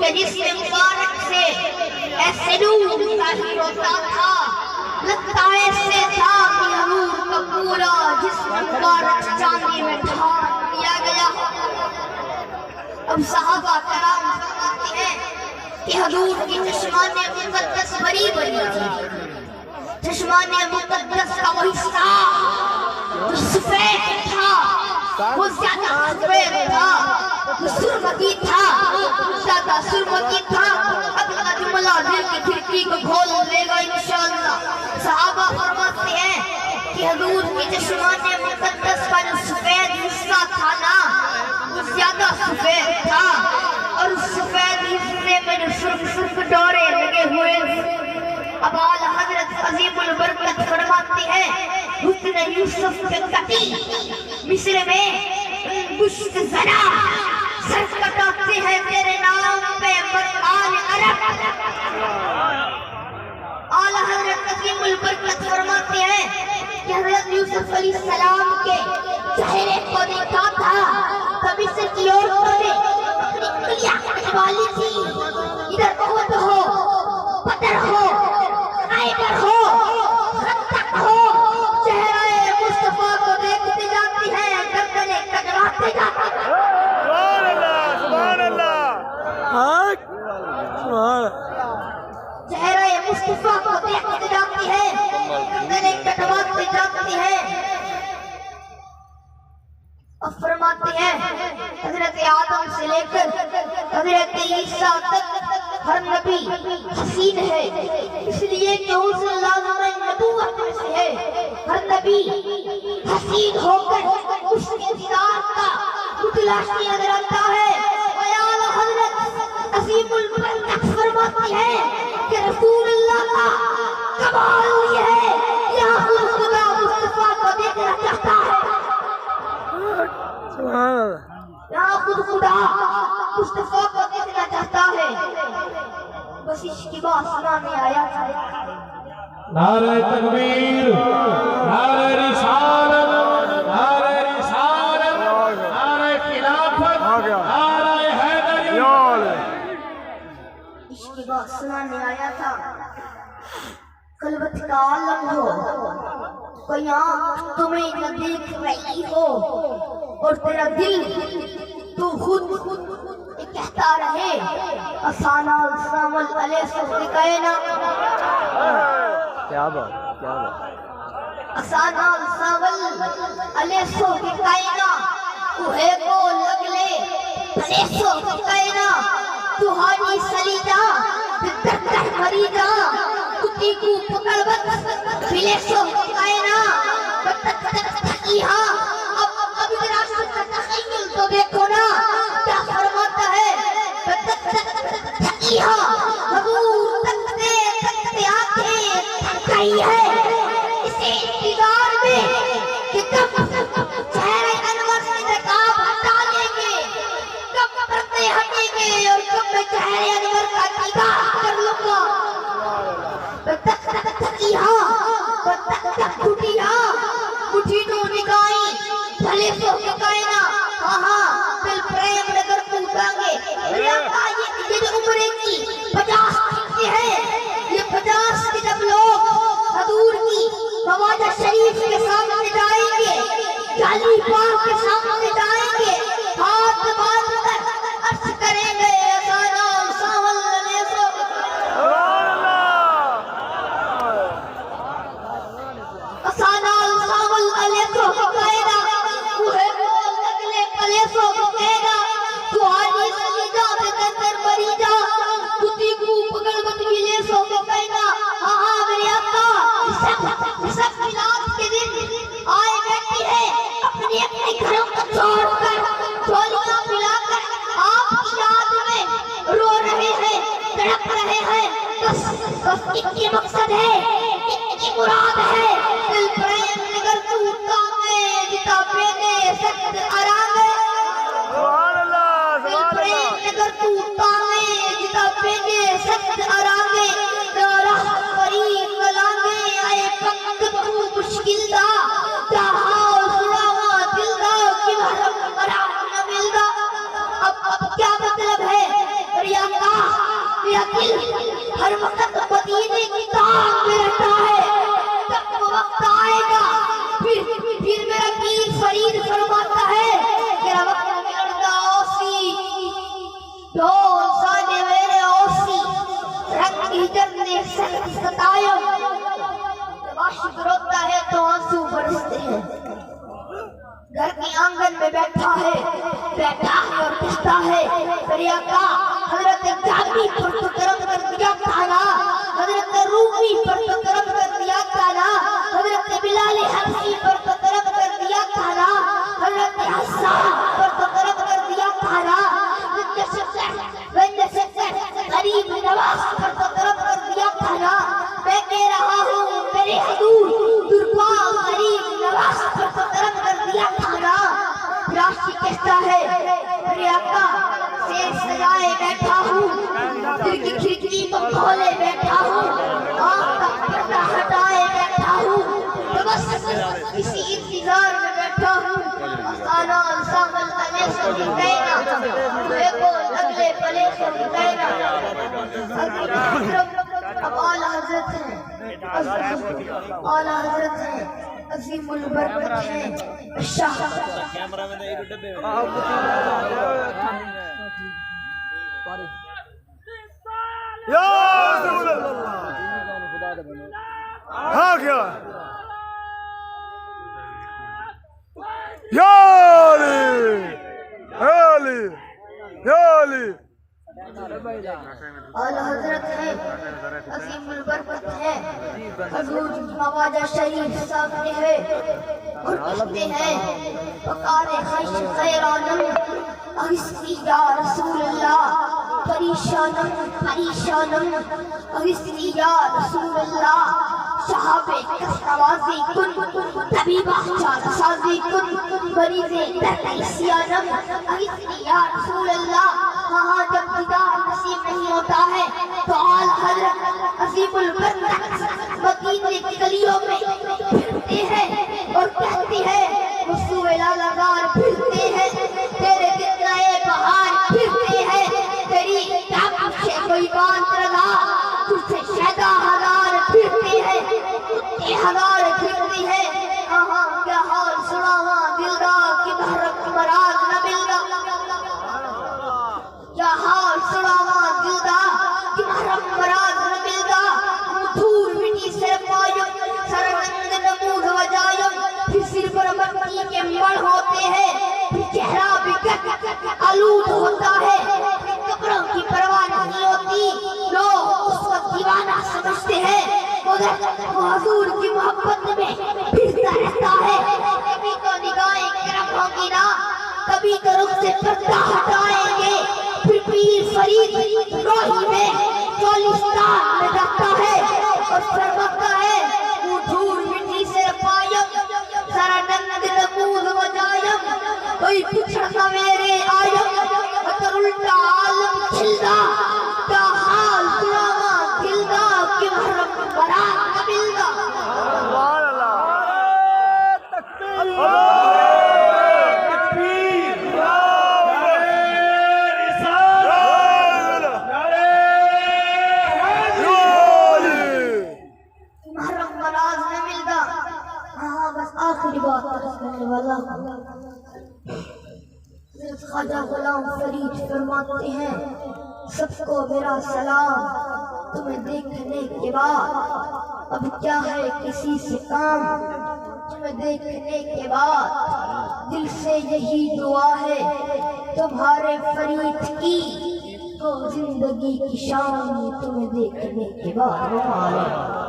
کہ جسم مبارک سے ایسے نور ظاہر ہوتا تھا لگتا ایسے تھا کہ حضور کا پورا جسم مبارک چاندی میں ڈھال دیا گیا۔ اب صحابہ کرام فرماتے ہیں کہ حضور کی چشمان مقدس بری بری تھی، چشمان مقدس کا وہ حصہ جو سفید تھا وہ زیادہ سفید تھا، وہ سرمگی تھا، زیادہ سرمگی تھا۔ اگلا جملہ دل کی کھڑکی کو کھول لے گا انشاءاللہ۔ صحابہ فرماتے ہیں کہ حضور کی چشمان مقدس کا جو سفید حصہ تھا نا وہ زیادہ سفید تھا، اور اس سفید حصے میں جو سرخ ڈورے لگے ہوئے۔ اب اعلیٰ حضرت عظیم البرکت فرماتے ہیں حسن یوسف کے کٹی مصر میں گشت زنا سر کٹاتے ہیں تیرے نام پہ برقان عرب۔ اعلیٰ حضرت عظیم البرکت فرماتے ہیں کہ حضرت یوسف علیہ السلام کے چہرے کو دیکھا تھا تب مصر کی عورتوں نے اپنی انگلیاں کٹنے والی تھی۔ ادھر خود ہو، پتر ہو، آئیگر ہو، خطک ہو، چہرہ مصطفیٰ کو دیکھتے جاتی ہیں، گردنیں کٹواتے جاتی ہیں۔ سبحان اللہ، سبحان اللہ، چہرہ مصطفیٰ کو دیکھتے جاتی ہے، گردنیں کٹواتے جاتی ہیں۔ اب فرماتے ہیں حضرت آدم سے لے کر حضرت عیسیٰ تک ہر نبی حسین ہے، اس لیے کہ حسن لازم نبوت میں سے ہے۔ ہر نبی حسین ہو کر اس کے دیدار کا متلاشی نظر آتا ہے۔ اعلیٰ حضرت عظیم البرکت فرماتی ہے کہ رسول اللہ کا کمال یہ ہے کہ آخر خدا مصطفیٰ کو دیکھنا چاہتا ہے۔ یہاں خود خدا مصطفیٰ کو دیکھنا چاہتا ہے۔ بس اس کی بات سنانے آیا تھا۔ نعرہ تکبیر، نعرہ رسالت، نعرہ رسالت، نعرہ خلافت، نعرہ حیدری۔ اس کی بات سنانے آیا تھا۔ خلوت کا عالم ہو، کوئی آنکھ تمہیں نہ دیکھ رہی ہو، اور تیرا دل تو خود کہتا رہے اسانا السامل علیہ صدقائنا، کیا بات، کیا بات۔ اسانا السامل علیہ صدقائنا، کوہے کو لگلے علیہ صدقائنا، توہانی سلیدہ دردر مریدہ، کتی کو پکڑ بت علیہ صدقائنا، تھکیہاں اب ادھر آشد کا تخیل تو دیکھو نا کیا فرماتا ہے۔ تھکیہاں حضور تکتے تکتے آنکھیں تھک گئی ہے اسے انتظار میں کہ کب چہرے انور سے نقاب ہٹا لیں گے، کب پردے ہٹیں گے، اور کب میں چہرے انور کا دیدار کر لوں گا۔ تھکیہاں ٹوٹیہاں مٹھی تو نگاہیں بھلے سو کائنا، ہاں دل پریم نگر پوچھیں گے۔ یہ جو عمرے کی 50 کی ہے، یہ 50 کے جب لوگ حضور کی خواجہ شریف کے سامنے جائیں گے، جعلی پاک کے سامنے جائیں گے، ہاتھ باندھ کر عرض کریں گے اسانا السامل علیہ اسانا السامل علیہ صدقائنا، کوہے کو لگلے علیہ صدقائنا، توہانی سلیدہ دردر مریدہ، کتی کو پکڑ بت علیہ صدقائنا۔ ہاں میرے آقا سب میلاد کے دن آئے بیٹھی ہے اپنے اپنے گھروں کو چھوڑ کر، جھولیاں ملا کر آپ کی یاد میں رو رہے ہیں، تڑپ رہے ہیں۔ بس ایک ہی مقصد ہے، ایک ہی مراد ہے، دل پریم نگر ٹوٹا میں جتا پینے سخت آرام ہے۔ سبحان اللہ، دل سبحان پریم اللہ۔ نگر ٹوٹا میں جتا پینے سخت آرام ہے۔ راہ فریق لانگے آئے وقت تو مشکل دا، جہاں سڑاوا دل دا کہ محرم قرار نہ مل دا۔ اب کیا مطلب ہے؟ میری آقا سمجھتے ہیں گھر کے آنگن میں بیٹھا ہے اور کہتا ہے میرے آقا حضرت جابری پر تو کرم کر دیا تھا نا، حضرت رومی پر تو کرم کر دیا تھا نا، حضرت بلال حبشی پر تو کرم کر دیا تھا نا، حضرت حسان پر تو کرم کر دیا تھا نا، غریب نواز پر تو کرم کر دیا تھا نا۔ میں کہہ رہا ہوں میرے حضور دربار غریب نواز پر تو کرم کر دیا تھا نا۔ راشی کہتا ہے میرے آقا سیر سجائے بیٹھا ہوں، دل کی کھڑکی کو کھولے بیٹھا ہوں، آنکھ کا پردہ ہٹائے بیٹھا ہوں، تو بس کسی انتظار میں بیٹھا ہوں۔ آنا سامل انے سے دینا مجھے کو اگلے پلے سے دینا۔ اب اعلیٰ حضرت ہیں، اعلیٰ حضرت ہیں، عظیم البرکت ہیں، شاہ یا رسول اللہ ہاں کیا یا علی یا علی اعلیٰ حضرت ہیں، عظیم البرکت ہیں، حضور مواجہ شریف سامنے ہے اور کہتے ہیں وقار خیش خیرانم اغسنی یا رسول اللہ، پریشانم اغسنی یا رسول اللہ، شہاب کس نوازی کن طبیبہ چار سازی کن مریض تحسیانم اغسنی یا رسول اللہ۔ وہاں جب دیدار نصیب نہیں ہوتا ہے تو اعلیٰ حضرت عظیم البرکت مدینے کی گلیوں میں پھرتے ہیں اور کہتے ہیں رسول لگار پھرتے ہیں، تیرے کتنے بہار پھرتے ہیں، تیری کعب سے کوئی بات رہا تجھ سے شہدہ ہزار پھرتے ہیں، کتے ہزار پھرتے ہیں۔ کہاں کیا حال سناوا دلدار کی بھرک مراد نہ ملنا، کیا حال سناوا دلدار کی بھرک مراد نہ ملنا۔ مدھور مٹی سے پائم سرنند نمود وجائم، پھر سر پر مٹی کے مڑ ہوتے ہیں، پھر چہرہ بھی آلود ہوتا ہے، پھر قبروں کی پرواہ نہیں ہوتی، لوگ اس کو دیوانہ سمجھتے ہیں، مگر وہ حضور کی محبت میں پھرتا رہتا ہے۔ کبھی تو نگاہیں کرم ہوگی نا، کبھی تو رخ سے پردہ ہٹائیں گے، پھر پیر فرید روحی میں چولستان میں جاتا ہے اور فرماتا ہے وہ دھور مٹی سے پائم سرنند نمود وجائم، کوئی پچھڑتا میرے آیم، اگر الٹا عالم کھلدا کا حال سناوا دلدا کی محرم برات قبلدا۔ سبحان اللہ تکبیر آخری بات کرنے والا خواجہ غلام فرید فرماتے ہیں سب کو میرا سلام، تمہیں دیکھنے کے بعد اب کیا ہے کسی سے کام، تمہیں دیکھنے کے بعد دل سے یہی دعا ہے تمہارے فرید کی، تو زندگی کی شان تمہیں دیکھنے کے بعد